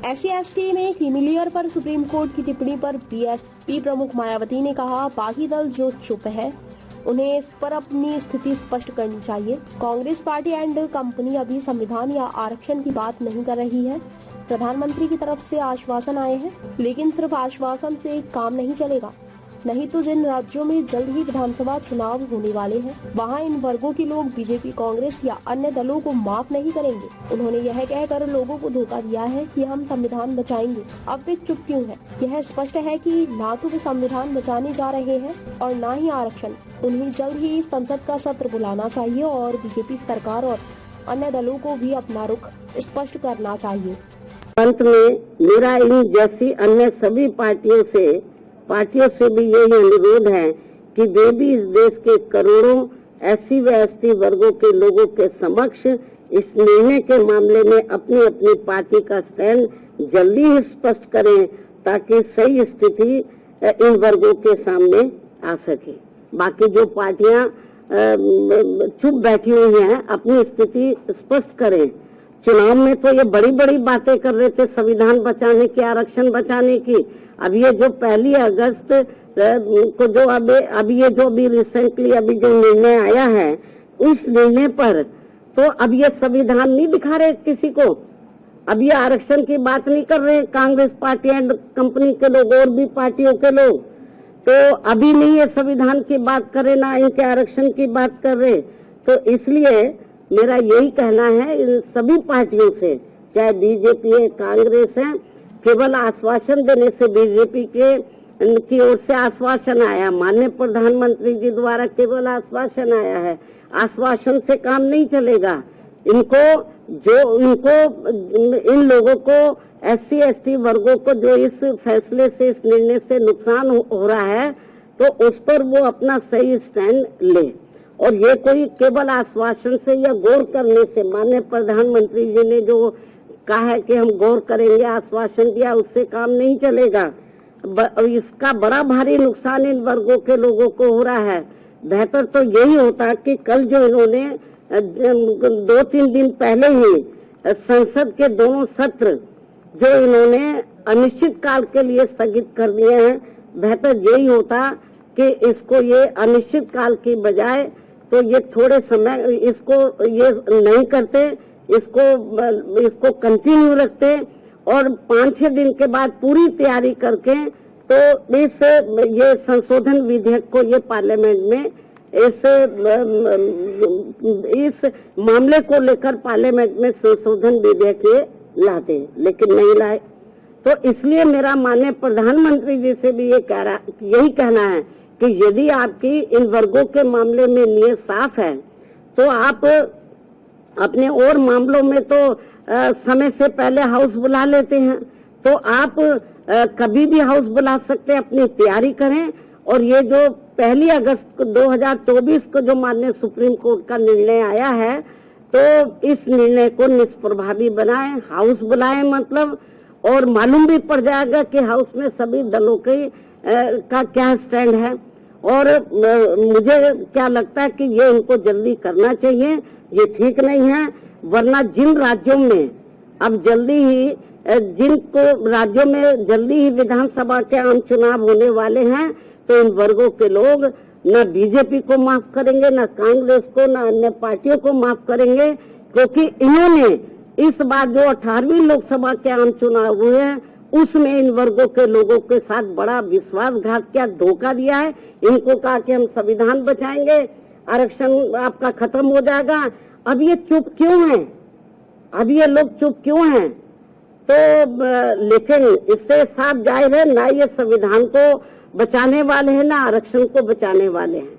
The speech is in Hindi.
SC/ST में क्रीमी पर सुप्रीम कोर्ट की टिप्पणी पर बीएसपी प्रमुख मायावती ने कहा, बाकी दल जो चुप है उन्हें इस पर अपनी स्थिति स्पष्ट करनी चाहिए। कांग्रेस पार्टी एंड कंपनी अभी संविधान या आरक्षण की बात नहीं कर रही है। प्रधानमंत्री की तरफ से आश्वासन आए हैं, लेकिन सिर्फ आश्वासन से काम नहीं चलेगा। नहीं तो जिन राज्यों में जल्द ही विधानसभा चुनाव होने वाले हैं, वहां इन वर्गों के लोग बीजेपी, कांग्रेस या अन्य दलों को माफ नहीं करेंगे। उन्होंने यह कहकर लोगों को धोखा दिया है कि हम संविधान बचाएंगे। अब वे चुप क्यों हैं? यह स्पष्ट है कि ना तो वे संविधान बचाने जा रहे हैं और ना ही आरक्षण। उन्हें जल्द ही संसद का सत्र बुलाना चाहिए और बीजेपी सरकार और अन्य दलों को भी अपना रुख स्पष्ट करना चाहिए। अंत में मेरा इन जैसी अन्य सभी पार्टियों से भी यही अनुरोध है कि वे भी इस देश के करोड़ों SC व ST वर्गों के लोगों के समक्ष इस निर्णय के मामले में अपनी अपनी पार्टी का स्टैंड जल्दी ही स्पष्ट करें, ताकि सही स्थिति इन वर्गों के सामने आ सके। बाकी जो पार्टियां चुप बैठी हुई हैं, अपनी स्थिति स्पष्ट करें। चुनाव में तो ये बड़ी बड़ी बातें कर रहे थे, संविधान बचाने की, आरक्षण बचाने की। अब ये जो 1 अगस्त को जो अभी रिसेंटली अभी जो निर्णय आया है, उस निर्णय पर तो अब ये संविधान नहीं दिखा रहे किसी को। अब ये आरक्षण की बात नहीं कर रहे कांग्रेस पार्टी एंड कंपनी के लोग और भी पार्टियों के लोग, तो अभी नहीं ये संविधान की बात करे, ना इनके आरक्षण की बात कर रहे। तो इसलिए मेरा यही कहना है इन सभी पार्टियों से, चाहे बीजेपी है, कांग्रेस है, केवल आश्वासन देने से बीजेपी की ओर से आश्वासन आया, माननीय प्रधानमंत्री जी द्वारा केवल आश्वासन आया है। आश्वासन से काम नहीं चलेगा। इन लोगों को SC/ST वर्गों को जो इस फैसले से, इस निर्णय से नुकसान हो रहा है, तो उस पर वो अपना सही स्टैंड ले। और ये कोई केवल आश्वासन से या गौर करने से, माननीय प्रधानमंत्री जी ने जो कहा है कि हम गौर करेंगे, आश्वासन दिया, उससे काम नहीं चलेगा। इसका बड़ा भारी नुकसान इन वर्गों के लोगों को हो रहा है। बेहतर तो यही होता कि कल जो इन्होंने 2-3 दिन पहले ही संसद के दोनों सत्र जो इन्होंने अनिश्चित काल के लिए स्थगित कर दिए हैं, बेहतर यही होता कि इसको ये अनिश्चित काल की बजाय तो ये थोड़े समय इसको ये नहीं करते, इसको कंटिन्यू रखते और 5-6 दिन के बाद पूरी तैयारी करके तो ये संशोधन विधेयक को ये पार्लियामेंट में इस मामले को लेकर पार्लियामेंट में संशोधन विधेयक ये लाते, लेकिन नहीं लाए। तो इसलिए मेरा माननीय प्रधानमंत्री जी से भी यही कहना है कि यदि आपकी इन वर्गों के मामले में नियत साफ है, तो आप अपने और मामलों में तो समय से पहले हाउस बुला लेते हैं, तो आप कभी भी हाउस बुला सकते हैं, अपनी तैयारी करें। और ये जो 1 अगस्त 2024 को जो माननीय सुप्रीम कोर्ट का निर्णय आया है, तो इस निर्णय को निष्प्रभावी बनाएं, हाउस बुलाएं मतलब, और मालूम भी पड़ जाएगा कि हाउस में सभी दलों का क्या स्टैंड है। और मुझे क्या लगता है कि ये इनको जल्दी करना चाहिए, ये ठीक नहीं है। वरना जिन राज्यों में अब जल्दी ही विधानसभा के आम चुनाव होने वाले हैं, तो इन वर्गों के लोग न बीजेपी को माफ करेंगे, न कांग्रेस को, न अन्य पार्टियों को माफ करेंगे, क्योंकि इन्होंने इस बार जो 18वीं लोकसभा के आम चुनाव हुए हैं, उसमें इन वर्गों के लोगों के साथ बड़ा विश्वासघात किया, धोखा दिया है। इनको कहा कि हम संविधान बचाएंगे, आरक्षण आपका खत्म हो जाएगा। अब ये चुप क्यों हैं? अब ये लोग चुप क्यों हैं? तो लेकिन इससे साफ जाहिर है, ना ये संविधान को बचाने वाले हैं, ना आरक्षण को बचाने वाले हैं।